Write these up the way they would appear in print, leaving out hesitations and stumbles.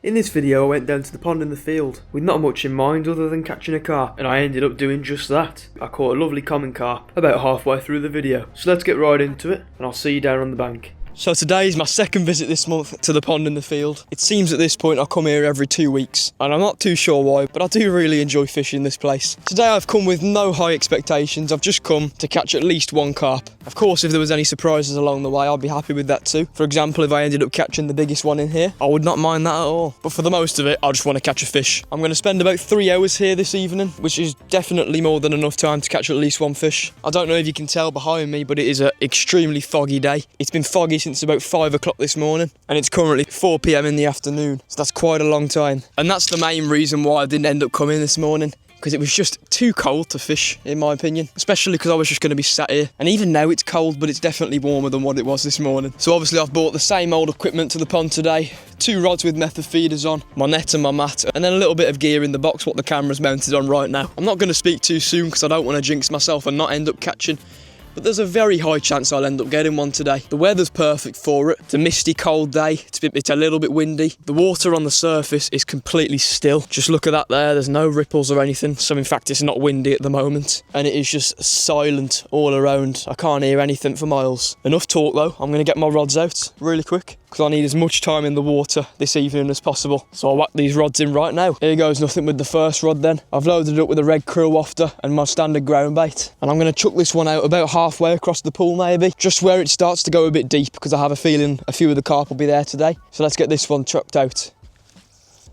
In this video I went down to the pond in the field with not much in mind other than catching a carp, and I ended up doing just that. I caught a lovely common carp about halfway through the video, so let's get right into it and I'll see you down on the bank. So today is my second visit this month to the pond in the field. It seems at this point I come here every 2 weeks, and I'm not too sure why, but I do really enjoy fishing this place. Today I've come with no high expectations. I've just come to catch at least one carp. Of course, if there was any surprises along the way, I'd be happy with that too. For example, if I ended up catching the biggest one in here, I would not mind that at all. But for the most of it, I just want to catch a fish. I'm going to spend about 3 hours here this evening, which is definitely more than enough time to catch at least one fish. I don't know if you can tell behind me, but it is an extremely foggy day. It's been foggy since about 5 o'clock this morning, and it's currently 4 PM in the afternoon, so that's quite a long time. And that's the main reason why I didn't end up coming this morning, because it was just too cold to fish, in my opinion, especially because I was just going to be sat here. And even now it's cold, but it's definitely warmer than what it was this morning. So obviously I've bought the same old equipment to the pond today: 2 rods with method feeders on, my net and my mat, and then a little bit of gear in the box what the camera's mounted on right now. I'm not going to speak too soon because I don't want to jinx myself and not end up catching, but there's a very high chance I'll end up getting one today. The weather's perfect for it. It's a misty, cold day. It's a little bit windy. The water on the surface is completely still. Just look at that there. There's no ripples or anything. So in fact, it's not windy at the moment. And it is just silent all around. I can't hear anything for miles. Enough talk though. I'm going to get my rods out really quick, because I need as much time in the water this evening as possible. So I'll whack these rods in right now. Here goes nothing with the first rod then. I've loaded it up with a red krill wafter and my standard ground bait. And I'm going to chuck this one out about halfway across the pool maybe, just where it starts to go a bit deep, because I have a feeling a few of the carp will be there today. So let's get this one chucked out.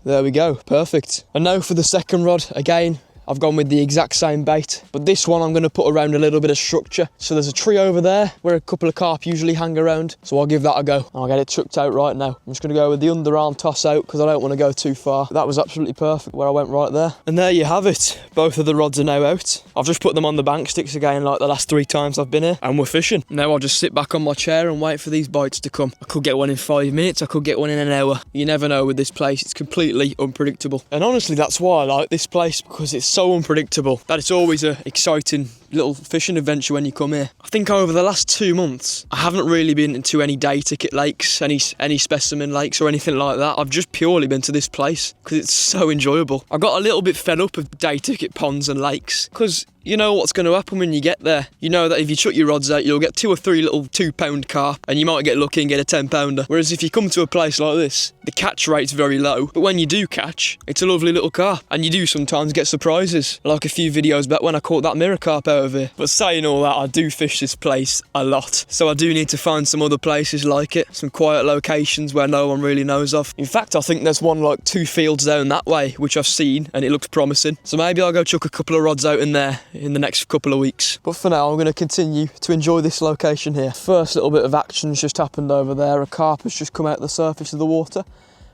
There we go, perfect. And now for the second rod. Again, I've gone with the exact same bait, but this one I'm going to put around a little bit of structure. So there's a tree over there where a couple of carp usually hang around, so I'll give that a go. And I'll get it chucked out right now. I'm just going to go with the underarm toss out because I don't want to go too far. That was absolutely perfect where I went right there. And there you have it. Both of the rods are now out. I've just put them on the bank sticks again like the last 3 times I've been here, and we're fishing. Now I'll just sit back on my chair and wait for these bites to come. I could get one in 5 minutes, I could get one in an hour. You never know with this place. It's completely unpredictable. And honestly, that's why I like this place, because it's so unpredictable that it's always an exciting little fishing adventure when you come here. I think over the last 2 months, I haven't really been into any day ticket lakes, any specimen lakes or anything like that. I've just purely been to this place because it's so enjoyable. I got a little bit fed up of day ticket ponds and lakes, because you know what's going to happen when you get there. You know that if you chuck your rods out, you'll get 2 or 3 little 2-pound carp, and you might get lucky and get a 10-pounder. Whereas if you come to a place like this, the catch rate's very low, but when you do catch, it's a lovely little carp, and you do sometimes get surprises, like a few videos back when I caught that mirror carp out of here. But saying all that, I do fish this place a lot, so I do need to find some other places like it, some quiet locations where no one really knows of. In fact, I think there's one like 2 fields down that way, which I've seen, and it looks promising. So maybe I'll go chuck a couple of rods out in there in the next couple of weeks. But for now, I'm going to continue to enjoy this location here. First little bit of action's just happened over there. A carp has just come out the surface of the water,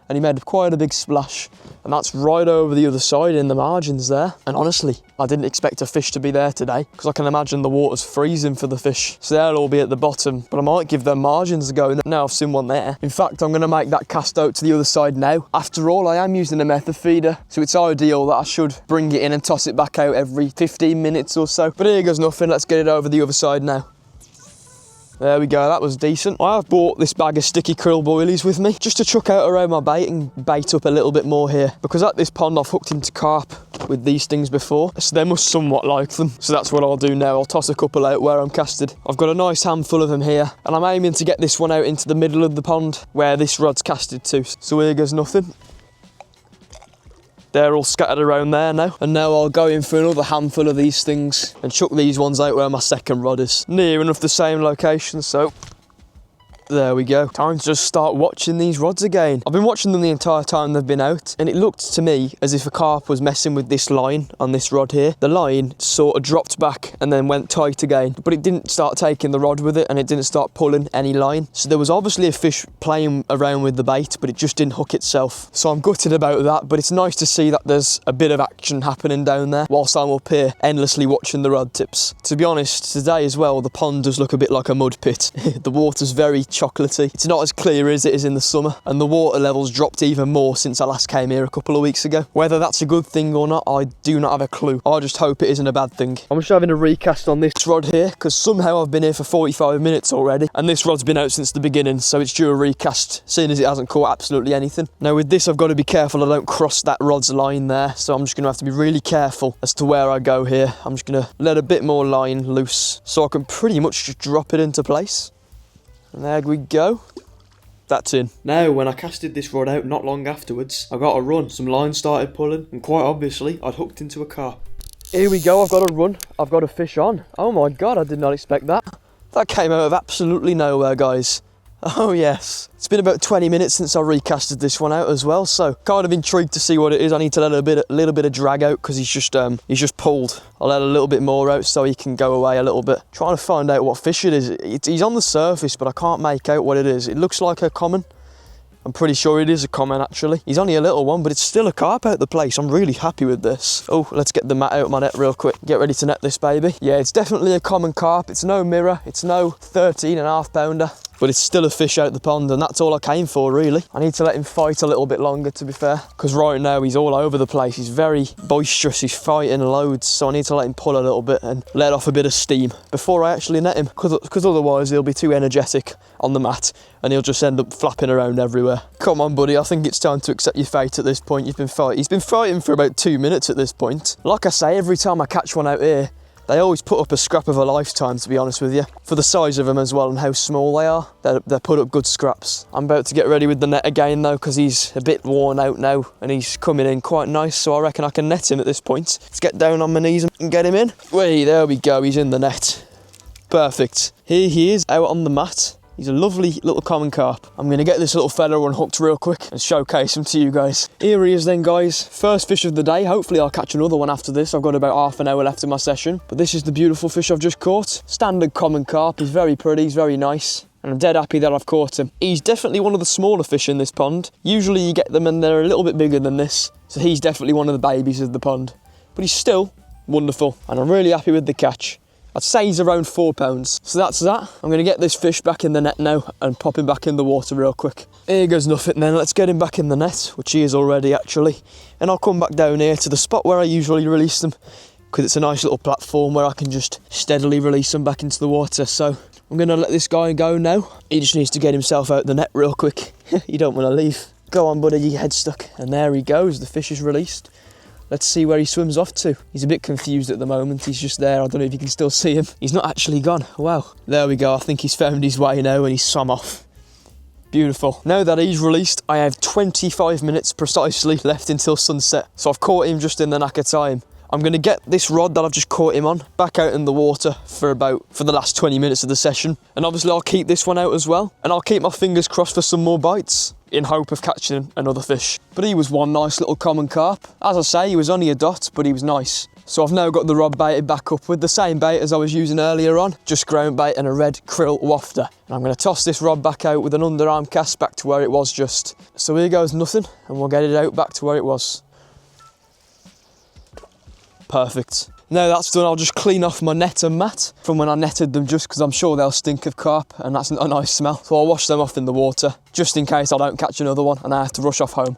and he made quite a big splash, and that's right over the other side in the margins there. And honestly, I didn't expect a fish to be there today, because I can imagine the water's freezing for the fish, so they'll all be at the bottom, but I might give them margins a go now I've seen one there. In fact, I'm going to make that cast out to the other side now. After all, I am using a method feeder, so it's ideal that I should bring it in and toss it back out every 15 minutes or so. But here goes nothing. Let's get it over the other side now. There we go, that was decent. I have bought this bag of sticky krill boilies with me, just to chuck out around my bait and bait up a little bit more here. Because at this pond I've hooked into carp with these things before, so they must somewhat like them. So that's what I'll do now. I'll toss a couple out where I'm casted. I've got a nice handful of them here, and I'm aiming to get this one out into the middle of the pond where this rod's casted to. So here goes nothing. They're all scattered around there now. And now I'll go in for another handful of these things and chuck these ones out where my second rod is. Near enough the same location, so there we go. Time to just start watching these rods again. I've been watching them the entire time they've been out, and it looked to me as if a carp was messing with this line on this rod here. The line sort of dropped back and then went tight again, but it didn't start taking the rod with it, and it didn't start pulling any line. So there was obviously a fish playing around with the bait, but it just didn't hook itself. So I'm gutted about that, but it's nice to see that there's a bit of action happening down there whilst I'm up here endlessly watching the rod tips. To be honest, today as well, the pond does look a bit like a mud pit. The water's very choppy chocolatey. It's not as clear as it is in the summer, and the water levels dropped even more since I last came here a couple of weeks ago. Whether that's a good thing or not, I do not have a clue. I just hope it isn't a bad thing. I'm just having a recast on this rod here, because somehow I've been here for 45 minutes already, and this rod's been out since the beginning, so it's due a recast, seeing as it hasn't caught absolutely anything. Now with this, I've got to be careful I don't cross that rod's line there, so I'm just going to have to be really careful as to where I go here. I'm just going to let a bit more line loose, so I can pretty much just drop it into place. And there we go. That's in. Now, when I casted this rod out not long afterwards, I got a run. Some line started pulling, and quite obviously, I'd hooked into a carp. Here we go, I've got a run. I've got a fish on. Oh my God, I did not expect that. That came out of absolutely nowhere, guys. Oh yes. It's been about 20 minutes since I recasted this one out as well, so kind of intrigued to see what it is. I need to let a little bit of drag out because he's just pulled. I'll let a little bit more out so he can go away a little bit. Trying to find out what fish it is. He's on the surface, but I can't make out what it is. It looks like a common. I'm pretty sure it is a common actually. He's only a little one, but it's still a carp out the place. I'm really happy with this. Oh, let's get the mat out of my net real quick. Get ready to net this baby. Yeah, it's definitely a common carp. It's no mirror. It's no 13.5 pounder. But it's still a fish out the pond, and that's all I came for really. I need to let him fight a little bit longer, to be fair, because right now he's all over the place. He's very boisterous, he's fighting loads, so I need to let him pull a little bit and let off a bit of steam before I actually net him, because otherwise he'll be too energetic on the mat and he'll just end up flapping around everywhere. Come on buddy, I think it's time to accept your fate at this point. He's been fighting for about 2 minutes at this point. Like I say, every time I catch one out here, they always put up a scrap of a lifetime, to be honest with you. For the size of them as well and how small they are, they put up good scraps. I'm about to get ready with the net again though, because he's a bit worn out now and he's coming in quite nice, so I reckon I can net him at this point. Let's get down on my knees and get him in. Wait, there we go, he's in the net. Perfect. Here he is out on the mat. He's a lovely little common carp. I'm going to get this little fella unhooked real quick and showcase him to you guys. Here he is then, guys. First fish of the day. Hopefully I'll catch another one after this. I've got about half an hour left in my session. But this is the beautiful fish I've just caught. Standard common carp. He's very pretty. He's very nice. And I'm dead happy that I've caught him. He's definitely one of the smaller fish in this pond. Usually you get them and they're a little bit bigger than this. So he's definitely one of the babies of the pond. But he's still wonderful. And I'm really happy with the catch. I'd say he's around 4 pounds. So that's that. I'm going to get this fish back in the net now and pop him back in the water real quick. Here goes nothing then. Let's get him back in the net, which he is already actually. And I'll come back down here to the spot where I usually release them, because it's a nice little platform where I can just steadily release them back into the water. So I'm going to let this guy go now. He just needs to get himself out the net real quick. You don't want to leave. Go on buddy, your head's stuck. And there he goes, the fish is released. Let's see where he swims off to. He's a bit confused at the moment. He's just there. I don't know if you can still see him. He's not actually gone. Wow. There we go. I think he's found his way now and he's swum off. Beautiful. Now that he's released, I have 25 minutes precisely left until sunset. So I've caught him just in the knack of time. I'm going to get this rod that I've just caught him on back out in the water for the last 20 minutes of the session. And obviously I'll keep this one out as well. And I'll keep my fingers crossed for some more bites in hope of catching another fish. But he was one nice little common carp. As I say, he was only a dot, but he was nice. So I've now got the rod baited back up with the same bait as I was using earlier on, just ground bait and a red krill wafter. And I'm going to toss this rod back out with an underarm cast back to where it was just. So here goes nothing, and we'll get it out back to where it was. Perfect. Now that's done, I'll just clean off my net and mat from when I netted them, just because I'm sure they'll stink of carp and that's not a nice smell. So I'll wash them off in the water, just in case I don't catch another one and I have to rush off home.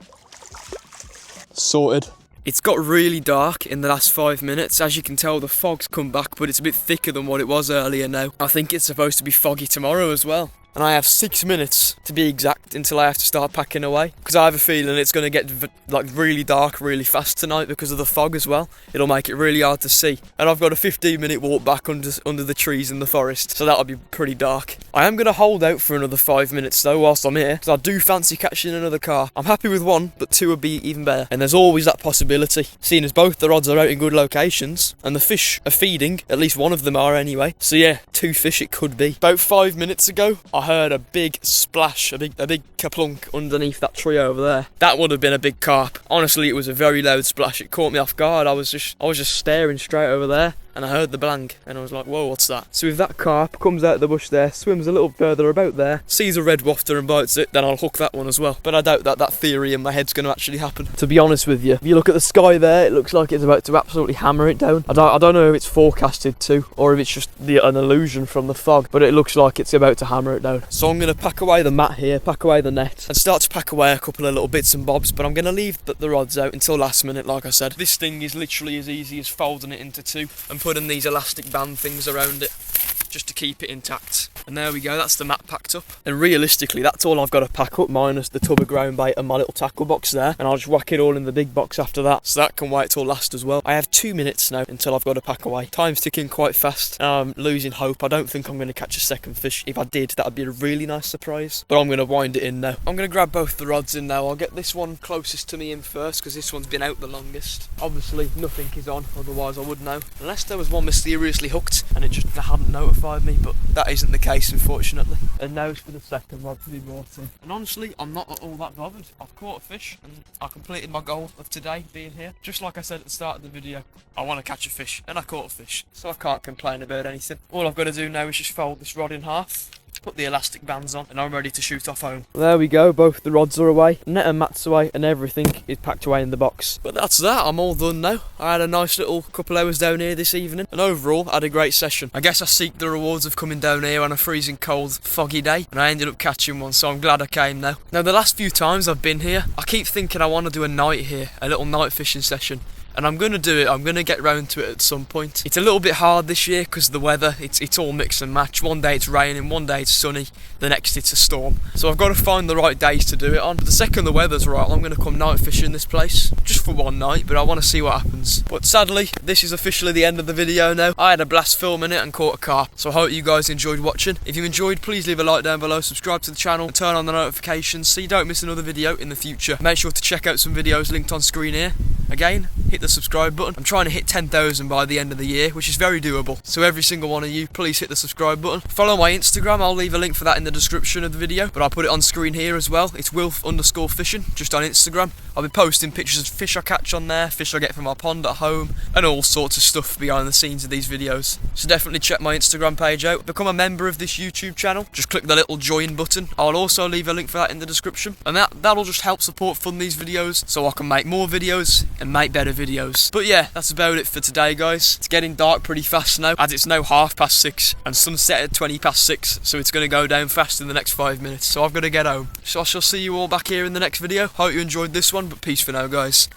Sorted. It's got really dark in the last 5 minutes. As you can tell, the fog's come back, but it's a bit thicker than what it was earlier now. I think it's supposed to be foggy tomorrow as well. And I have 6 minutes, to be exact, until I have to start packing away. Because I have a feeling it's going to get like really dark really fast tonight because of the fog as well. It'll make it really hard to see. And I've got a 15-minute walk back under the trees in the forest, so that'll be pretty dark. I am going to hold out for another 5 minutes though whilst I'm here, because I do fancy catching another carp. I'm happy with one, but two would be even better. And there's always that possibility, seeing as both the rods are out in good locations, and the fish are feeding, at least one of them are anyway. So yeah, 2 fish it could be. About 5 minutes ago, I heard a big splash, a big kaplunk underneath that tree over there. That would have been a big carp. Honestly, it was a very loud splash. It caught me off guard. I was just staring straight over there, and I heard the blang, and I was like, whoa, what's that? So if that carp comes out of the bush there, swims a little further about there, sees a red wafter and bites it, then I'll hook that one as well. But I doubt that theory in my head's going to actually happen. To be honest with you, if you look at the sky there, it looks like it's about to absolutely hammer it down. I don't know if it's forecasted to, or if it's just an illusion from the fog, but it looks like it's about to hammer it down. alone. So I'm going to pack away the mat here, pack away the net, and start to pack away a couple of little bits and bobs, but I'm going to leave the rods out until last minute, like I said. This thing is literally as easy as folding it into two and putting these elastic band things around it, just to keep it intact. And there we go, that's the mat packed up. And realistically, that's all I've got to pack up, minus the tub of ground bait and my little tackle box there. And I'll just whack it all in the big box after that. So that can wait till last as well. I have 2 minutes now until I've got to pack away. Time's ticking quite fast. I'm losing hope. I don't think I'm going to catch a second fish. If I did, that would be a really nice surprise. But I'm going to wind it in now. I'm going to grab both the rods in now. I'll get this one closest to me in first, because this one's been out the longest. Obviously, nothing is on, otherwise I would know. Unless there was one mysteriously hooked and it just hadn't notified me, but that isn't the case, unfortunately. And now it's for the second rod to be brought in. And honestly, I'm not all that bothered. I've caught a fish and I completed my goal of today being here. Just like I said at the start of the video, I want to catch a fish, and I caught a fish, so I can't complain about anything. All I've got to do now is just fold this rod in half, put the elastic bands on, and I'm ready to shoot off home. There we go, both the rods are away, net and mat's away, and everything is packed away in the box. But that's that, I'm all done now. I had a nice little couple hours down here this evening, and overall I had a great session. I guess I seek the rewards of coming down here on a freezing cold, foggy day, and I ended up catching one, so I'm glad I came now. Now the last few times I've been here, I keep thinking I want to do a night here, a little night fishing session. And I'm going to do it, I'm going to get round to it at some point. It's a little bit hard this year because of the weather, it's all mix and match. One day it's raining, one day it's sunny, the next it's a storm. So I've got to find the right days to do it on. But the second the weather's right, I'm going to come night fishing this place, just for one night, but I want to see what happens. But sadly, this is officially the end of the video now. I had a blast filming it and caught a carp, so I hope you guys enjoyed watching. If you enjoyed, please leave a like down below, subscribe to the channel, and turn on the notifications so you don't miss another video in the future. Make sure to check out some videos linked on screen here. Again, hit the subscribe button. I'm trying to hit 10,000 by the end of the year, which is very doable. So every single one of you, please hit the subscribe button. Follow my Instagram, I'll leave a link for that in the description of the video, but I'll put it on screen here as well. It's Wilf_fishing, just on Instagram. I'll be posting pictures of fish I catch on there, fish I get from my pond at home, and all sorts of stuff behind the scenes of these videos. So definitely check my Instagram page out. Become a member of this YouTube channel. Just click the little join button. I'll also leave a link for that in the description. And that'll just help fund these videos so I can make more videos and make better videos. But yeah, that's about it for today, guys. It's getting dark pretty fast now, as it's now 6:30 and sunset at 6:20, so it's going to go down fast in the next 5 minutes, so I've got to get home. So I shall see you all back here in the next video. Hope you enjoyed this one, but peace for now, guys.